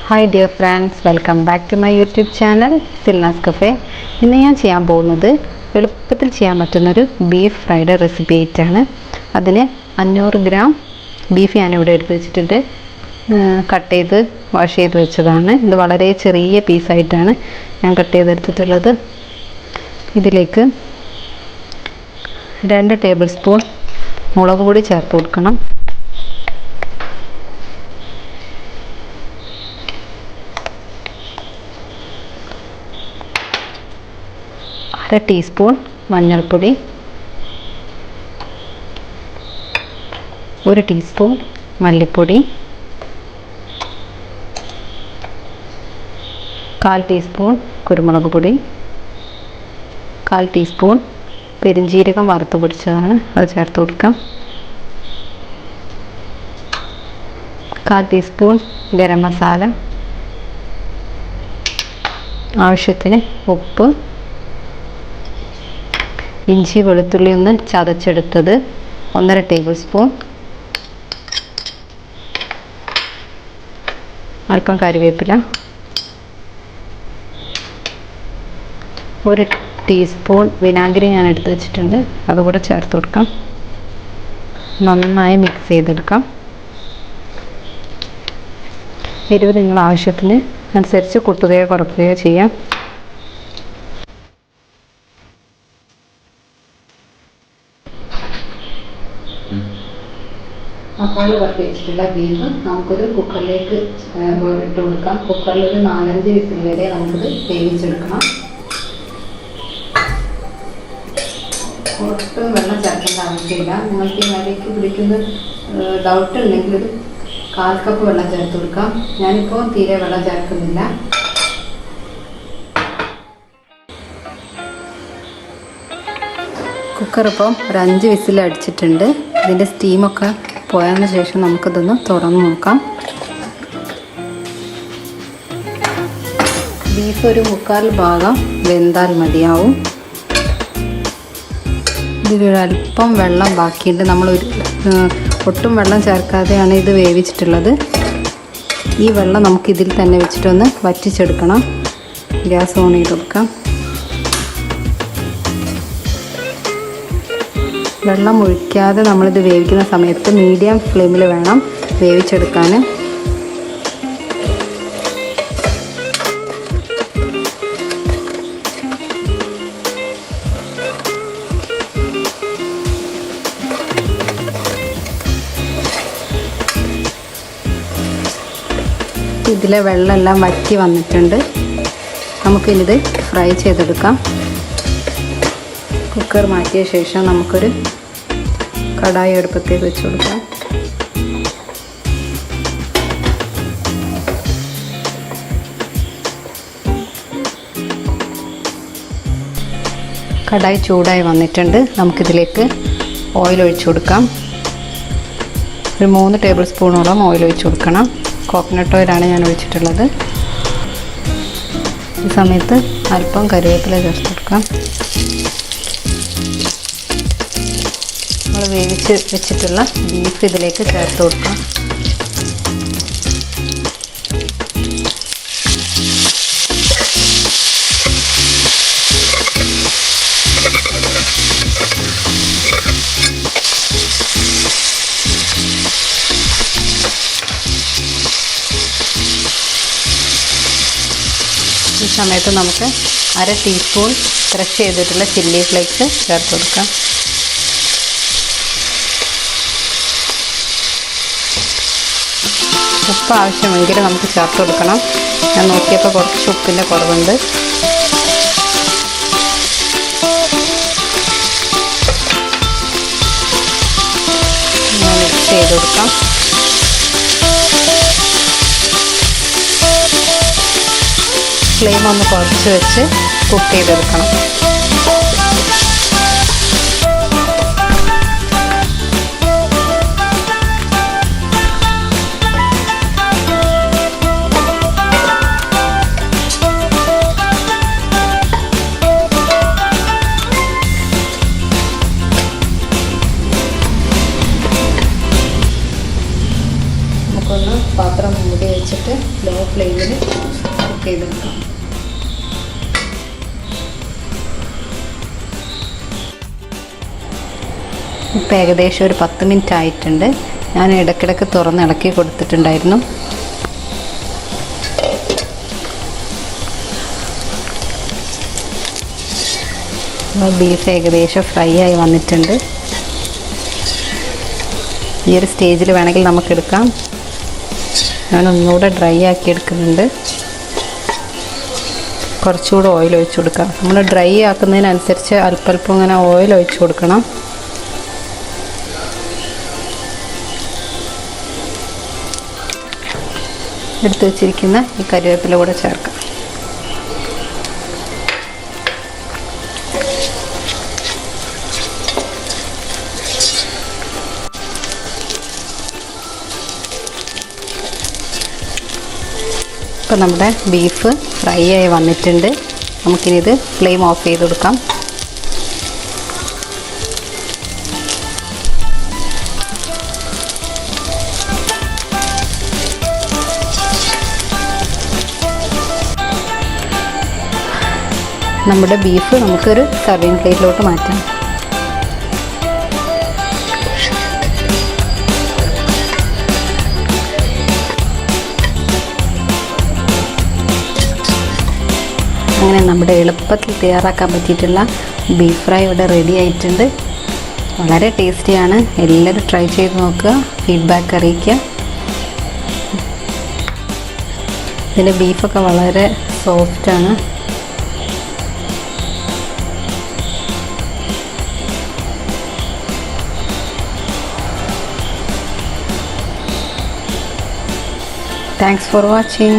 Hi dear friends, welcome back to my YouTube channel Silna's cafe. ഇന്ന് ഞാൻ ചെയ്യാൻ പോകുന്നത് എളുപ്പത്തിൽ ചെയ്യാൻ പറ്റുന്നൊരു ബീഫ് ഫ്രൈഡ് റെസിപ്പി ആയിട്ടാണ്. അതിന് 500 ഗ്രാം ബീഫ് ഞാനിവിടെ എടുത്ത് വെച്ചിട്ടുണ്ട്. കട്ട് ചെയ്ത് വാഷ് ചെയ്ത് വെച്ചതാണ്. ഇത് വളരെ ചെറിയ പീസായിട്ടാണ് ഞാൻ കട്ട് ചെയ്തെടുത്തിട്ടുള്ളത്. ഇതിലേക്ക് 2 ടേബിൾ സ്പൂൺ മുളക് പൊടി ചേർത്ത് കൊടുക്കണം. 1/2 ടീസ്പൂൺ മഞ്ഞൾപ്പൊടി, 1 ടീസ്പൂൺ മല്ലിപ്പൊടി, 1/4 ടീസ്പൂൺ കുരുമുളക് പൊടി, 1/4 ടീസ്പൂൺ പെരിഞ്ജീരകം വറുത്ത് പൊടിച്ചതാണ്, അത് ചേർത്ത് കൊടുക്കാം. 1/4 ടീസ്പൂൺ ഗരം മസാല, ആവശ്യത്തിന് ഉപ്പ്, ഇഞ്ചി വെളുത്തുള്ളി ഒന്ന് ചതച്ചെടുത്തത് 1/2 ടേബിൾ സ്പൂൺ, അല്പം കറിവേപ്പില, 1 ടീസ്പൂൺ വിനാഗിരി ഞാൻ എടുത്ത് വെച്ചിട്ടുണ്ട്, അതുകൂടെ ചേർത്ത് കൊടുക്കാം. നന്നായി മിക്സ് ചെയ്തെടുക്കാം. എരിവ് നിങ്ങൾ ആവശ്യത്തിന് അനുസരിച്ച് കൂട്ടുകയോ കുറയ്ക്കുകയോ ചെയ്യാം. മസാല പുരട്ടി വെച്ചിട്ടുള്ള ബീഫ് നമുക്കൊരു കുക്കറിലേക്ക് ഇട്ട് കൊടുക്കാം. കുക്കറിൽ ഒരു 4-5 വിസിൽ വരെ നമുക്കിത് വേവിച്ചെടുക്കണം. ഒട്ടും വെള്ളം ചേർക്കേണ്ട ആവശ്യമില്ല. നിങ്ങൾക്ക് ഈ മരിക്ക് പിടിക്കുന്ന ഡൗട്ട് ഉണ്ടെങ്കിൽ ഒരു 1/4 കപ്പ് വെള്ളം ചേർത്ത് കൊടുക്കാം. ഞാനിപ്പോൾ തീരെ വെള്ളം ചേർക്കുന്നില്ല. കുക്കർ ഇപ്പോൾ ഒരു 5 വിസിൽ അടിച്ചിട്ടുണ്ട്. ഇതിൻ്റെ സ്റ്റീമൊക്കെ പോയതിന് ശേഷം നമുക്കിതൊന്ന് തുറന്ന് നോക്കാം. ബീഫ് ഒരു 1/4 ഭാഗം വെന്താൽ മതിയാവും. ഇതിലൊരല്പം വെള്ളം ബാക്കിയുണ്ട്. ഒട്ടും വെള്ളം ചേർക്കാതെയാണ് ഇത് വേവിച്ചിട്ടുള്ളത്. ഈ വെള്ളം നമുക്കിതിൽ തന്നെ വെച്ചിട്ടൊന്ന് വറ്റിച്ചെടുക്കണം. ഗ്യാസ് ഓൺ ചെയ്ത് കൊടുക്കാം. വെള്ളം ഒഴിക്കാതെ നമ്മളിത് വേവിക്കുന്ന സമയത്ത് മീഡിയം ഫ്ലെയിമിൽ വേണം വേവിച്ചെടുക്കാൻ. ഇതിലെ വെള്ളമെല്ലാം വറ്റി വന്നിട്ടുണ്ട്. നമുക്കിത് ഫ്രൈ ചെയ്തെടുക്കാം. കുക്കർ മാറ്റിയ ശേഷം നമുക്കൊരു കടായി അടുപ്പത്തേക്ക് വെച്ച് കൊടുക്കാം. കടായി ചൂടായി വന്നിട്ടുണ്ട്. നമുക്കിതിലേക്ക് ഓയിൽ ഒഴിച്ചു കൊടുക്കാം. ഒരു 3 ടേബിൾ സ്പൂണോളം ഓയിൽ ഒഴിച്ചു കൊടുക്കണം. കോക്കനട്ട് ഓയിലാണ് ഞാൻ ഒഴിച്ചിട്ടുള്ളത്. ഈ സമയത്ത് അല്പം കറിവേപ്പില ചേർത്ത് കൊടുക്കാം. നമ്മൾ വേവിച്ച് വെച്ചിട്ടുള്ള ബീഫ് ഇതിലേക്ക് ചേർത്ത് കൊടുക്കാം. ഈ സമയത്ത് നമുക്ക് 1/2 ടീസ്പൂൺ ക്രഷ് ചെയ്തിട്ടുള്ള ചില്ലി ഫ്ലേക്സ് ചേർത്ത് കൊടുക്കാം. ഉപ്പ് ആവശ്യമെങ്കിൽ നമുക്ക് ചേർത്ത് കൊടുക്കണം. ഞാൻ നോക്കിയപ്പോൾ കുറച്ച് ഉപ്പിൻ്റെ കുറവുണ്ട്. മിക്സ് ചെയ്ത് കൊടുക്കാം. ഫ്ലെയിം ഒന്ന് കുറച്ച് വെച്ച് കുക്ക് ചെയ്തെടുക്കണം. നമുക്കൊന്ന് പാത്രം മൂടി വെച്ചിട്ട് ലോ ഫ്ലെയിമിൽ ഇപ്പോൾ ഏകദേശം ഒരു 10 മിനിറ്റ് ആയിട്ടുണ്ട്. ഞാൻ ഇടയ്ക്കിടയ്ക്ക് തുറന്ന് ഇളക്കി കൊടുത്തിട്ടുണ്ടായിരുന്നു. ബീഫ് ഏകദേശം ഫ്രൈ ആയി വന്നിട്ടുണ്ട്. ഈ ഒരു സ്റ്റേജിൽ വേണമെങ്കിൽ നമുക്കെടുക്കാം. ഞാൻ ഒന്നുകൂടെ ഡ്രൈ ആക്കി എടുക്കുന്നുണ്ട്. കുറച്ചുകൂടെ ഓയിൽ ഒഴിച്ച് കൊടുക്കാം. നമ്മൾ ഡ്രൈ ആക്കുന്നതിനനുസരിച്ച് അല്പം ഇങ്ങനെ ഓയിൽ ഒഴിച്ച് കൊടുക്കണം. എടുത്ത് വെച്ചിരിക്കുന്ന ഈ കറിവേപ്പില കൂടെ ചേർക്കാം. ഇപ്പോൾ നമ്മുടെ ബീഫ് ഫ്രൈ ആയി വന്നിട്ടുണ്ട്. നമുക്കിനി ഇത് ഫ്ലെയിം ഓഫ് ചെയ്ത് കൊടുക്കാം. നമ്മുടെ ബീഫ് നമുക്കൊരു സർവിങ് പ്ലേറ്റിലോട്ട് മാറ്റാം. അങ്ങനെ നമ്മുടെ എളുപ്പത്തിൽ തയ്യാറാക്കാൻ പറ്റിയിട്ടുള്ള ബീഫ് ഫ്രൈ ഇവിടെ റെഡി ആയിട്ടുണ്ട്. വളരെ ടേസ്റ്റിയാണ്. എല്ലാവരും ട്രൈ ചെയ്ത് നോക്കുക, ഫീഡ്ബാക്ക് അറിയിക്കുക. ഇതിൻ്റെ ബീഫൊക്കെ വളരെ സോഫ്റ്റാണ്. Thanks for watching.